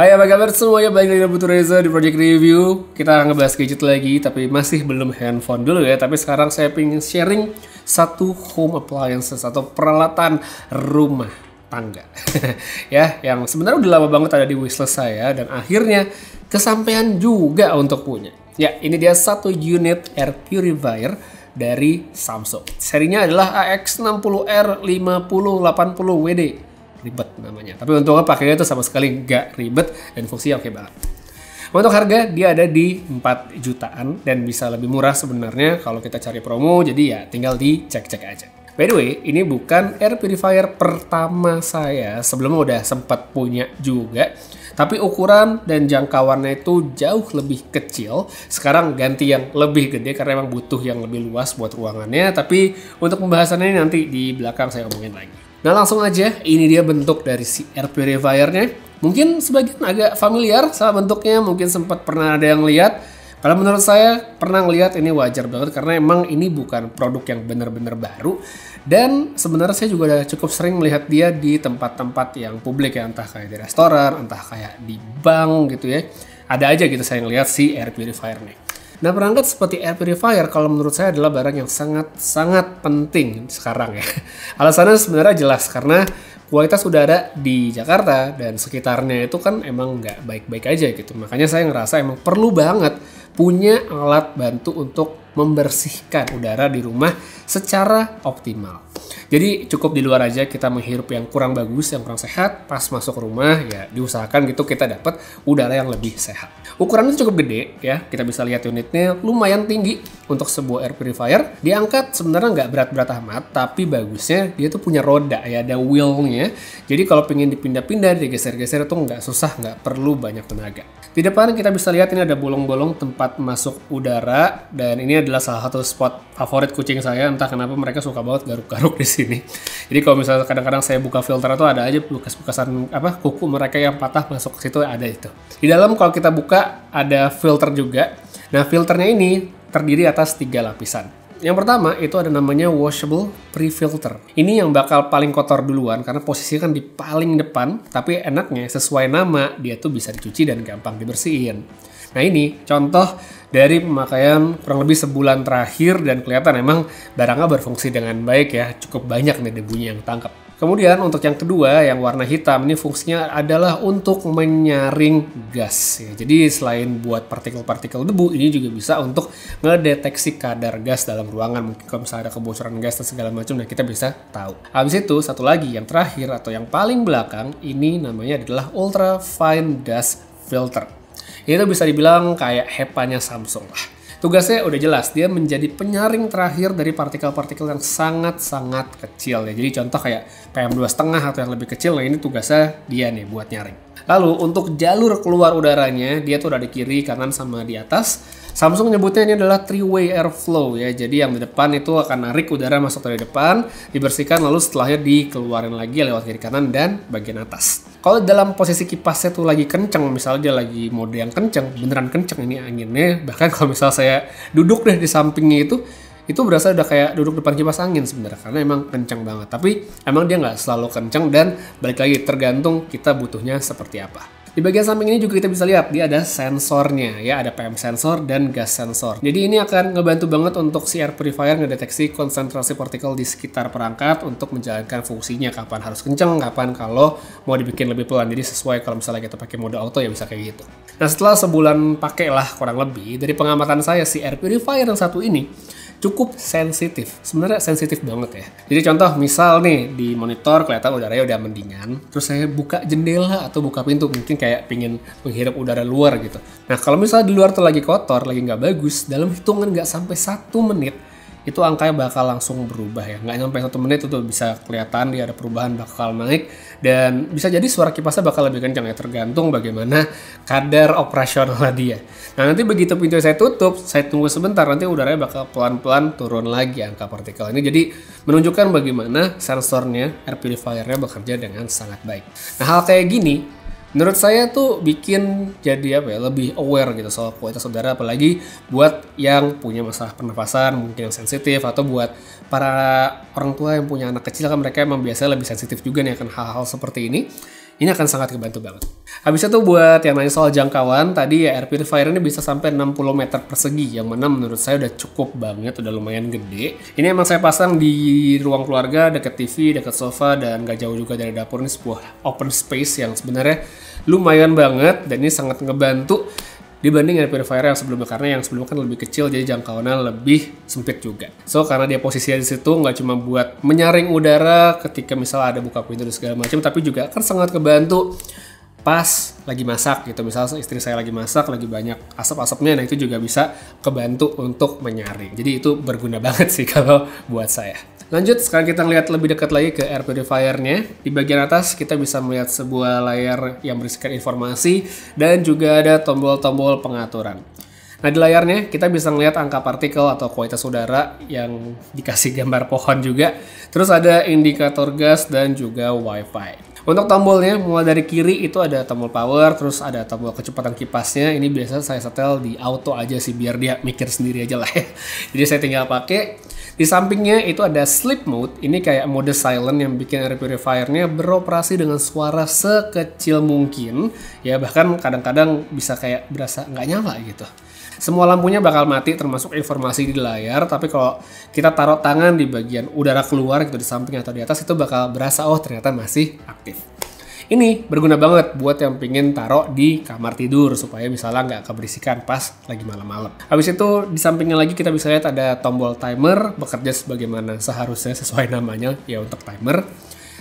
Hai, apa kabar semuanya? Balik lagi dengan Putu Reza di Project Review. Kita akan ngebahas gadget lagi, tapi masih belum handphone dulu ya. Tapi sekarang saya pengen sharing satu home appliances atau peralatan rumah tangga ya, yang sebenarnya udah lama banget ada di wishlist saya dan akhirnya kesampaian juga untuk punya. Ya, ini dia satu unit air purifier dari Samsung. Serinya adalah AX60R 5080 WD. Ribet namanya, tapi untungnya pakainya itu sama sekali nggak ribet dan fungsinya oke banget. Untuk harga dia ada di 4 jutaan dan bisa lebih murah sebenarnya kalau kita cari promo, jadi ya tinggal dicek-cek aja. By the way, ini bukan air purifier pertama saya, sebelumnya udah sempat punya juga, tapi ukuran dan jangkauannya itu jauh lebih kecil. Sekarang ganti yang lebih gede karena emang butuh yang lebih luas buat ruangannya, tapi untuk pembahasannya nanti di belakang saya omongin lagi. Nah, langsung aja, ini dia bentuk dari si air purifiernya. Mungkin sebagian agak familiar sama bentuknya, mungkin sempat pernah ada yang lihat. Kalau menurut saya pernah ngeliat, ini wajar banget karena emang ini bukan produk yang benar-benar baru. Dan sebenarnya saya juga udah cukup sering melihat dia di tempat-tempat yang publik ya, entah kayak di restoran, entah kayak di bank gitu ya. Ada aja gitu saya ngeliat si air purifier nih. Nah, perangkat seperti air purifier kalau menurut saya adalah barang yang sangat-sangat penting sekarang ya. Alasannya sebenarnya jelas karena kualitas udara di Jakarta dan sekitarnya itu kan emang nggak baik-baik aja gitu. Makanya saya ngerasa emang perlu banget punya alat bantu untuk membersihkan udara di rumah secara optimal. Jadi cukup di luar aja kita menghirup yang kurang bagus, yang kurang sehat, pas masuk rumah ya diusahakan gitu kita dapat udara yang lebih sehat. Ukurannya cukup gede ya, kita bisa lihat unitnya lumayan tinggi untuk sebuah air purifier. Diangkat sebenarnya nggak berat-berat amat, tapi bagusnya dia tuh punya roda ya, ada wheelnya. Jadi kalau pengen dipindah-pindah, digeser-geser itu nggak susah, nggak perlu banyak tenaga. Di depan kita bisa lihat ini ada bolong-bolong tempat masuk udara dan ini adalah salah satu spot favorit kucing saya. Entah kenapa mereka suka banget garuk-garuk di sini. Jadi kalau misalnya kadang-kadang saya buka filter itu ada aja bekas-bekasan kuku mereka yang patah masuk ke situ, ada itu. Di dalam kalau kita buka ada filter juga. Nah, filternya ini terdiri atas 3 lapisan. Yang pertama itu ada namanya washable pre-filter. Ini yang bakal paling kotor duluan karena posisinya kan di paling depan, tapi enaknya sesuai nama dia tuh bisa dicuci dan gampang dibersihin. Nah, ini contoh dari pemakaian kurang lebih sebulan terakhir dan kelihatan emang barangnya berfungsi dengan baik ya, cukup banyak nih debunya yang tangkap. Kemudian untuk yang kedua yang warna hitam ini fungsinya adalah untuk menyaring gas ya. Jadi selain buat partikel-partikel debu, ini juga bisa untuk ngedeteksi kadar gas dalam ruangan. Mungkin kalau misalnya ada kebocoran gas dan segala macam, nah kita bisa tahu. Habis itu satu lagi yang terakhir atau yang paling belakang ini namanya adalah ultra fine dust filter. Ini tuh bisa dibilang kayak HEPA-nya Samsung lah. Tugasnya udah jelas, dia menjadi penyaring terakhir dari partikel-partikel yang sangat-sangat kecil ya. Jadi contoh kayak PM2,5 atau yang lebih kecil, nah ini tugasnya dia nih buat nyaring. Lalu untuk jalur keluar udaranya, dia tuh udah di kiri, kanan, sama di atas. Samsung nyebutnya ini adalah three-way airflow ya. Jadi yang di depan itu akan narik udara masuk dari depan, dibersihkan lalu setelahnya dikeluarin lagi lewat kiri kanan dan bagian atas. Kalau dalam posisi kipasnya tuh lagi kenceng, misalnya dia lagi mode yang kenceng, beneran kenceng ini anginnya. Bahkan kalau misalnya saya duduk deh di sampingnya itu berasa udah kayak duduk depan kipas angin sebenarnya karena emang kenceng banget. Tapi emang dia nggak selalu kenceng dan balik lagi tergantung kita butuhnya seperti apa. Di bagian samping ini juga kita bisa lihat dia ada sensornya ya, ada PM sensor dan gas sensor. Jadi ini akan ngebantu banget untuk si air purifier ngedeteksi konsentrasi partikel di sekitar perangkat untuk menjalankan fungsinya, kapan harus kenceng, kapan kalau mau dibikin lebih pelan. Jadi sesuai kalau misalnya kita pakai mode auto ya bisa kayak gitu. Nah, setelah sebulan pakai lah kurang lebih, dari pengamatan saya si air purifier yang satu ini cukup sensitif, sebenarnya sensitif banget ya. Jadi contoh misal nih di monitor kelihatan udaranya udah mendingan, terus saya buka jendela atau buka pintu, mungkin kayak pingin menghirup udara luar gitu. Nah, kalau misalnya di luar tuh lagi kotor, lagi nggak bagus, dalam hitungan nggak sampai 1 menit itu angkanya bakal langsung berubah ya. Nggak sampai 1 menit itu bisa kelihatan dia ada perubahan bakal naik dan bisa jadi suara kipasnya bakal lebih kencang ya, tergantung bagaimana kadar operasional dia. Nah, nanti begitu pintu saya tutup, saya tunggu sebentar, nanti udaranya bakal pelan-pelan turun lagi angka partikel ini. Jadi menunjukkan bagaimana sensornya, air purifiernya bekerja dengan sangat baik. Nah, hal kayak gini menurut saya tuh bikin jadi lebih aware gitu soal kualitas udara, apalagi buat yang punya masalah pernafasan mungkin yang sensitif, atau buat para orang tua yang punya anak kecil kan mereka emang biasanya lebih sensitif juga nih akan hal-hal seperti ini. ini akan sangat kebantu banget. Habis itu buat yang nanya soal jangkauan, tadi ya air purifier ini bisa sampai 60 meter persegi, yang mana menurut saya udah cukup banget, udah lumayan gede. Ini emang saya pasang di ruang keluarga, deket TV, deket sofa, dan gak jauh juga dari dapur. Ini sebuah open space yang sebenarnya lumayan banget, dan ini sangat ngebantu dibanding air purifier yang sebelumnya, karena yang sebelumnya kan lebih kecil, jadi jangkauannya lebih sempit juga. So karena dia posisinya di situ nggak cuma buat menyaring udara ketika misalnya ada buka pintu dan segala macam, tapi juga kan sangat kebantu pas lagi masak gitu. Misalnya istri saya lagi masak, lagi banyak asap-asapnya, nah itu juga bisa kebantu untuk menyaring. Jadi itu berguna banget sih kalau buat saya. Lanjut, sekarang kita lihat lebih dekat lagi ke air purifiernya. Di bagian atas kita bisa melihat sebuah layar yang berisikan informasi dan juga ada tombol-tombol pengaturan. Nah di layarnya kita bisa melihat angka partikel atau kualitas udara yang dikasih gambar pohon juga. Terus ada indikator gas dan juga wifi. Untuk tombolnya mulai dari kiri itu ada tombol power, terus ada tombol kecepatan kipasnya. Ini biasa saya setel di auto aja sih biar dia mikir sendiri aja lah ya. Jadi saya tinggal pakai. Di sampingnya itu ada sleep mode. Ini kayak mode silent yang bikin air purifiernya beroperasi dengan suara sekecil mungkin. Ya bahkan kadang-kadang bisa kayak berasa nggak nyala gitu. Semua lampunya bakal mati termasuk informasi di layar, tapi kalau kita taruh tangan di bagian udara keluar gitu di samping atau di atas itu bakal berasa oh ternyata masih aktif. Ini berguna banget buat yang pingin taruh di kamar tidur supaya misalnya nggak keberisikan pas lagi malam-malam. Habis itu di sampingnya lagi kita bisa lihat ada tombol timer bekerja sebagaimana seharusnya sesuai namanya ya untuk timer.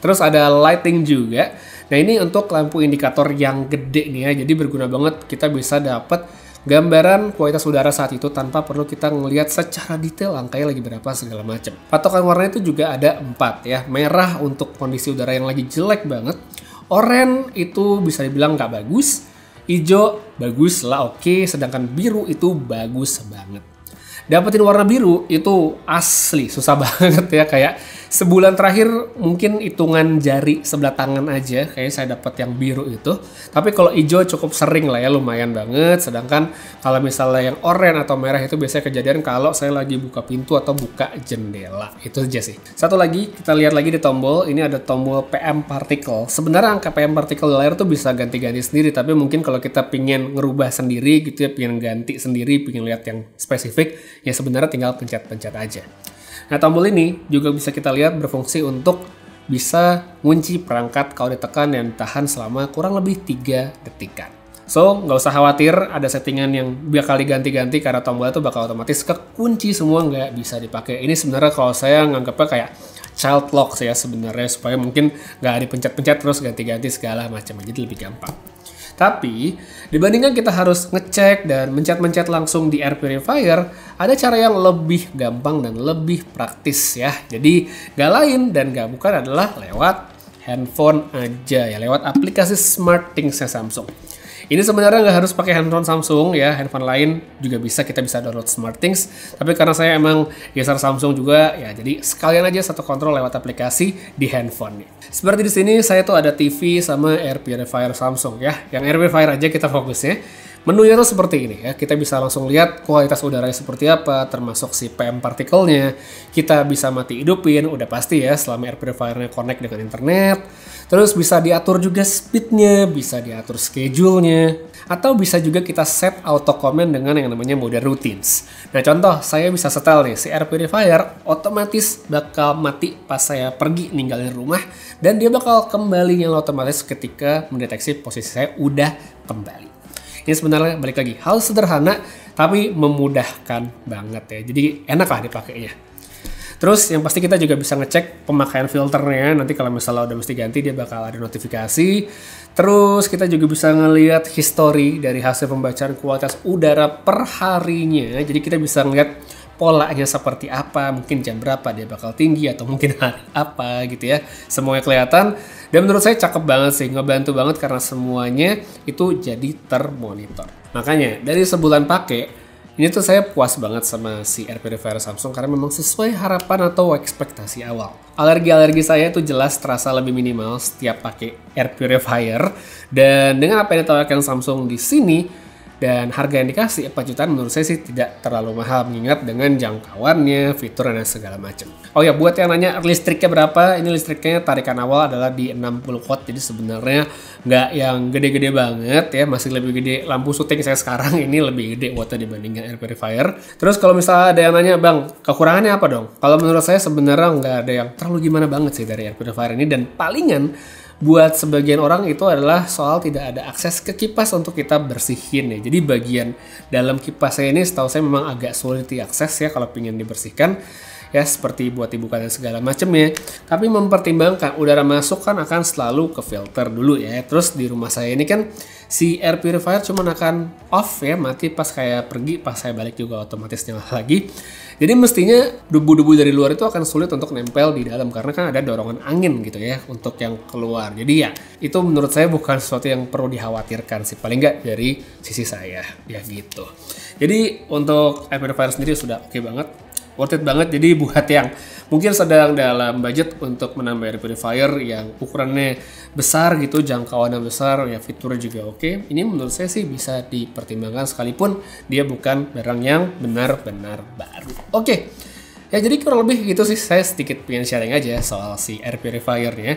Terus ada lighting juga. Nah ini untuk lampu indikator yang gede nih ya, jadi berguna banget kita bisa dapat gambaran kualitas udara saat itu tanpa perlu kita ngelihat secara detail angkanya lagi berapa segala macam. Patokan warnanya itu juga ada 4 ya. Merah untuk kondisi udara yang lagi jelek banget. Oranye itu bisa dibilang nggak bagus. Hijau bagus lah oke. Sedangkan biru itu bagus banget. Dapetin warna biru itu asli susah banget ya, kayak sebulan terakhir mungkin hitungan jari sebelah tangan aja kayak saya dapat yang biru itu. Tapi kalau hijau cukup sering lah ya, lumayan banget. Sedangkan kalau misalnya yang oranye atau merah itu biasanya kejadian kalau saya lagi buka pintu atau buka jendela. Itu aja sih. Satu lagi kita lihat lagi di tombol, ini ada tombol PM particle. Sebenarnya angka PM particle di layar tuh bisa ganti-ganti sendiri, tapi mungkin kalau kita pingin ngerubah sendiri gitu ya, pingin ganti sendiri, pingin lihat yang spesifik, ya sebenarnya tinggal pencet-pencet aja. Nah tombol ini juga bisa kita lihat berfungsi untuk bisa ngunci perangkat kalau ditekan dan tahan selama kurang lebih 3 detikan. So nggak usah khawatir ada settingan yang bakal diganti-ganti karena tombolnya itu bakal otomatis kekunci semua, nggak bisa dipakai. Ini sebenarnya kalau saya nganggapnya kayak child lock ya sebenarnya, supaya mungkin nggak dipencet-pencet terus ganti-ganti segala macam, jadi lebih gampang. Tapi dibandingkan kita harus ngecek dan mencet-mencet langsung di air purifier, ada cara yang lebih gampang dan lebih praktis ya. Jadi gak lain dan gak bukan adalah lewat handphone aja ya, lewat aplikasi SmartThings-nya Samsung. Ini sebenarnya nggak harus pakai handphone Samsung ya, handphone lain juga bisa, kita bisa download SmartThings. Tapi karena saya emang user Samsung juga ya, jadi sekalian aja satu kontrol lewat aplikasi di handphone. Seperti di sini saya tuh ada TV sama air purifier Samsung ya. Yang air purifier aja kita fokusnya. Menunya tuh seperti ini ya, kita bisa langsung lihat kualitas udaranya seperti apa, termasuk si PM partikelnya. Kita bisa mati hidupin, udah pasti ya selama air purifiernya connect dengan internet. Terus bisa diatur juga speednya, bisa diatur schedule-nya. Atau bisa juga kita set auto command dengan yang namanya mode routines. Nah contoh, saya bisa setel nih, si air purifier otomatis bakal mati pas saya pergi ninggalin rumah. Dan dia bakal kembali nyala otomatis ketika mendeteksi posisi saya udah kembali. Ini sebenarnya balik lagi hal sederhana tapi memudahkan banget ya. Jadi enak lah dipakainya. Terus yang pasti kita juga bisa ngecek pemakaian filternya. Nanti kalau misalnya udah mesti ganti dia bakal ada notifikasi. Terus kita juga bisa ngelihat history dari hasil pembacaan kualitas udara per harinya. Jadi kita bisa ngelihat polanya seperti apa, mungkin jam berapa dia bakal tinggi atau mungkin hari apa gitu ya. Semuanya kelihatan dan menurut saya cakep banget sih, ngebantu banget karena semuanya itu jadi termonitor. Makanya dari sebulan pakai ini tuh saya puas banget sama si air purifier Samsung karena memang sesuai harapan atau ekspektasi awal. Alergi-alergi saya tuh jelas terasa lebih minimal setiap pakai air purifier, dan dengan apa yang ditawarkan Samsung di sini Dan harga yang dikasih 4 jutaan menurut saya sih tidak terlalu mahal mengingat dengan jangkauannya, fitur dan segala macam. Oh ya, buat yang nanya listriknya berapa, ini listriknya tarikan awal adalah di 60 watt, jadi sebenarnya nggak yang gede-gede banget ya, masih lebih gede lampu syuting saya sekarang ini lebih gede wattnya dibandingkan air purifier. Terus kalau misalnya ada yang nanya, Bang, kekurangannya apa dong? Kalau menurut saya sebenarnya nggak ada yang terlalu gimana banget sih dari air purifier ini, dan palingan buat sebagian orang itu adalah soal tidak ada akses ke kipas untuk kita bersihin ya. Jadi bagian dalam kipasnya ini setahu saya memang agak sulit diakses ya kalau ingin dibersihkan ya, seperti buat dibuka dan segala macamnya. Tapi mempertimbangkan udara masuk kan akan selalu ke filter dulu ya. Terus di rumah saya ini kan si air purifier cuma akan off ya, mati pas kayak pergi, pas saya balik juga otomatis nyala lagi. Jadi mestinya debu-debu dari luar itu akan sulit untuk nempel di dalam karena kan ada dorongan angin gitu ya untuk yang keluar. Jadi ya itu menurut saya bukan sesuatu yang perlu dikhawatirkan sih, paling nggak dari sisi saya ya gitu. Jadi untuk air purifier sendiri sudah oke banget, worth it banget. Jadi buat yang mungkin sedang dalam budget untuk menambah air purifier yang ukurannya besar gitu, jangkauannya besar, ya fiturnya juga oke, ini menurut saya sih bisa dipertimbangkan sekalipun dia bukan barang yang benar-benar baru. Oke, ya jadi kurang lebih gitu sih, saya sedikit pengen sharing aja soal si air purifiernya.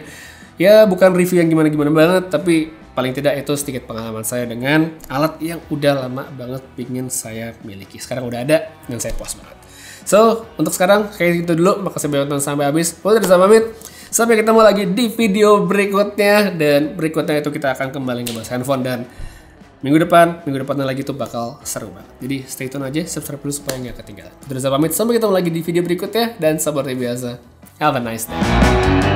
Ya bukan review yang gimana-gimana banget, tapi paling tidak itu sedikit pengalaman saya dengan alat yang udah lama banget pingin saya miliki. Sekarang udah ada dan saya puas banget. So, untuk sekarang kayak gitu dulu. Makasih banyak nonton sampai habis. Saya Rizal pamit. Sampai ketemu lagi di video berikutnya. Dan berikutnya itu kita akan kembali ngebahas handphone. Dan minggu depannya lagi tuh bakal seru banget. Jadi stay tune aja, subscribe dulu supaya nggak ketinggalan. Saya Rizal pamit. Sampai ketemu lagi di video berikutnya. Dan seperti biasa, have a nice day.